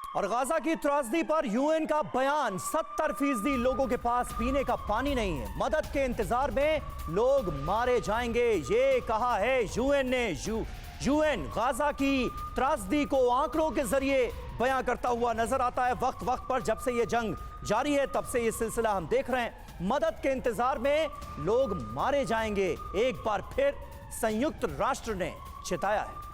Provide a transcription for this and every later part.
और गाजा की त्रासदी पर यूएन का बयान, 70% लोगों के पास पीने का पानी नहीं है, मदद के इंतजार में लोग मारे जाएंगे, ये कहा है यूएन ने। यूएन गाजा की त्रासदी को आंकड़ों के जरिए बयां करता हुआ नजर आता है। वक्त वक्त पर जब से ये जंग जारी है तब से ये सिलसिला हम देख रहे हैं। मदद के इंतजार में लोग मारे जाएंगे, एक बार फिर संयुक्त राष्ट्र ने चेताया है।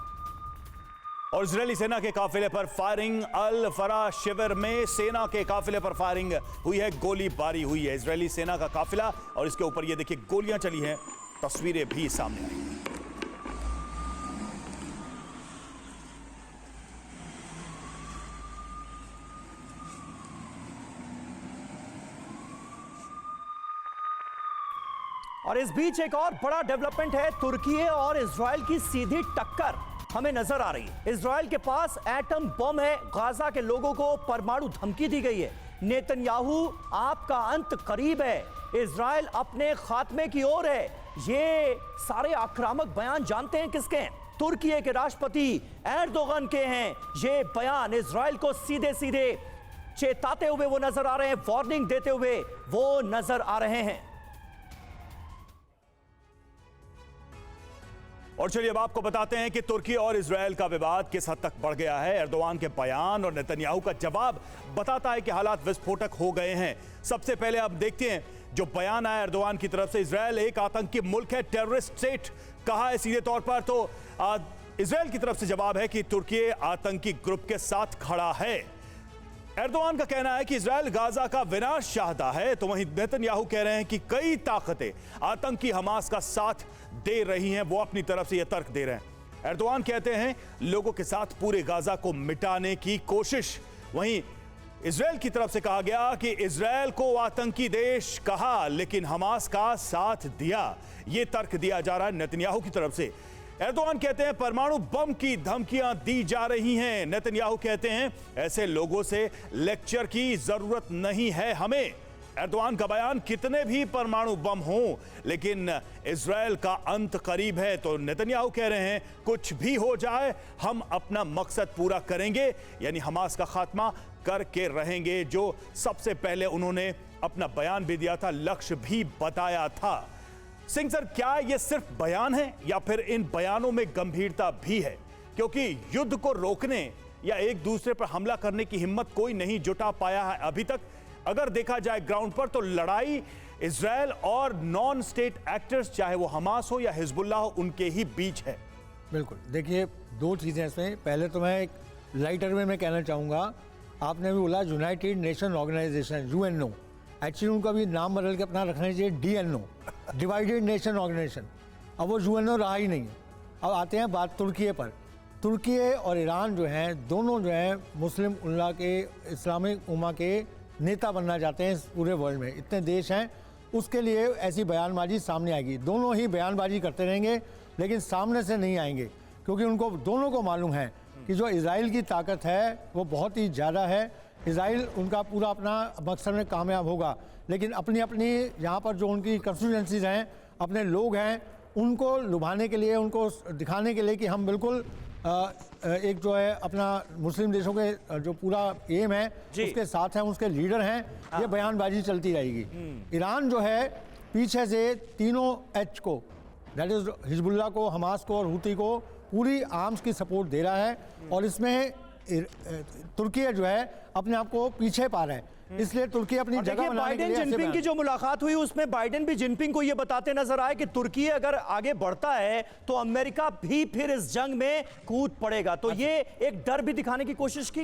और इजरायली सेना के काफिले पर फायरिंग, अल फरा शिविर में सेना के काफिले पर फायरिंग हुई है, गोलीबारी हुई है। इजरायली सेना का काफिला और इसके ऊपर ये देखिए गोलियां चली हैं, तस्वीरें भी सामने आई। और इस बीच एक और बड़ा डेवलपमेंट है, तुर्की और इजराइल की सीधी टक्कर हमें नजर आ रही है। इजराइल के पास एटम बम है, गाजा के लोगों को परमाणु धमकी दी गई है। नेतन्याहू आपका अंत करीब है, इजराइल अपने खात्मे की ओर है। ये सारे आक्रामक बयान जानते हैं किसके हैं? तुर्की के राष्ट्रपति एर्दोगन के हैं। ये बयान इजराइल को सीधे सीधे चेताते हुए वो नजर आ रहे हैं, वार्निंग देते हुए वो नजर आ रहे हैं। और चलिए अब आपको बताते हैं कि तुर्की और इजरायल का विवाद किस हद तक बढ़ गया है। एर्दोगान के बयान और नेतन्याहू का जवाब बताता है कि हालात विस्फोटक हो गए हैं। सबसे पहले आप देखते हैं जो बयान आया एर्दोगान की तरफ से, इजरायल एक आतंकी मुल्क है, टेररिस्ट स्टेट कहा है सीधे तौर पर। तो इजरायल की तरफ से जवाब है कि तुर्की आतंकी ग्रुप के साथ खड़ा है। एर्दोगान का कहना है कि इजरायल गाजा का विनाश चाहता है, तो वहीं नेतन्याहू कह रहे हैं कि कई ताकतें आतंकी हमास का साथ दे रही हैं, वो अपनी तरफ से यह तर्क दे रहे हैं। एर्दोगान कहते हैं लोगों के साथ पूरे गाजा को मिटाने की कोशिश। वहीं इजरायल की तरफ से कहा गया कि इजरायल को आतंकी देश कहा लेकिन हमास का साथ दिया, यह तर्क दिया जा रहा है नेतन्याहू की तरफ से। एर्दोगान कहते हैं परमाणु बम की धमकियां दी जा रही हैं। नेतन्याहू कहते हैं ऐसे लोगों से लेक्चर की जरूरत नहीं है हमें। एर्दोगान का बयान, कितने भी परमाणु बम हों लेकिन इजरायल का अंत करीब है। तो नेतन्याहू कह रहे हैं कुछ भी हो जाए हम अपना मकसद पूरा करेंगे, यानी हमास का खात्मा करके रहेंगे, जो सबसे पहले उन्होंने अपना बयान भी दिया था, लक्ष्य भी बताया था। सिंह सर, क्या यह सिर्फ बयान है या फिर इन बयानों में गंभीरता भी है? क्योंकि युद्ध को रोकने या एक दूसरे पर हमला करने की हिम्मत कोई नहीं जुटा पाया है अभी तक। अगर देखा जाए ग्राउंड पर तो लड़ाई इजरायल और नॉन स्टेट एक्टर्स, चाहे वो हमास हो या हिजबुल्लाह हो, उनके ही बीच है। बिल्कुल, देखिए दो चीज़ें इसमें। पहले तो मैं एक लाइटर में मैं कहना चाहूँगा, आपने भी बोला United Nation Organization, UNO, actually उनका भी नाम बदल के अपना रखना चाहिए डीएनओ, डिवाइडेड नेशन ऑर्गेनाइजेशन। अब वो यूएनओ रहा ही नहीं। अब आते हैं बात तुर्की पर। तुर्की और ईरान जो हैं, दोनों जो हैं मुस्लिम उम्मा के, इस्लामिक उम्मा के नेता बनना चाहते हैं इस पूरे वर्ल्ड में। इतने देश हैं, उसके लिए ऐसी बयानबाजी सामने आएगी। दोनों ही बयानबाजी करते रहेंगे लेकिन सामने से नहीं आएंगे, क्योंकि उनको दोनों को मालूम है कि जो इजराइल की ताकत है वो बहुत ही ज़्यादा है। इजराइल उनका पूरा अपना मकसद में कामयाब होगा, लेकिन अपनी अपनी यहाँ पर जो उनकी कंस्टिट्यूएंसीज हैं, अपने लोग हैं, उनको लुभाने के लिए, उनको दिखाने के लिए कि हम बिल्कुल एक जो है अपना मुस्लिम देशों के जो पूरा एम है उसके साथ हैं, उसके लीडर हैं, ये बयानबाजी चलती रहेगी। ईरान जो है पीछे से तीनों एच को, दैट इज हिजबुल्लाह को, हमास को और हुती को पूरी आर्म्स की सपोर्ट दे रहा है, और इसमें तुर्की जो है अपने आप को पीछे पा रहा है। इसलिए तुर्की अपनी जगह बनाने के लिए जिनपिंग की जो मुलाकात हुई उसमें बाइडेन भी जिनपिंग को यह बताते नजर आए कि तुर्की अगर आगे बढ़ता है तो अमेरिका भी फिर इस जंग में कूद पड़ेगा। तो ये एक डर भी दिखाने की कोशिश की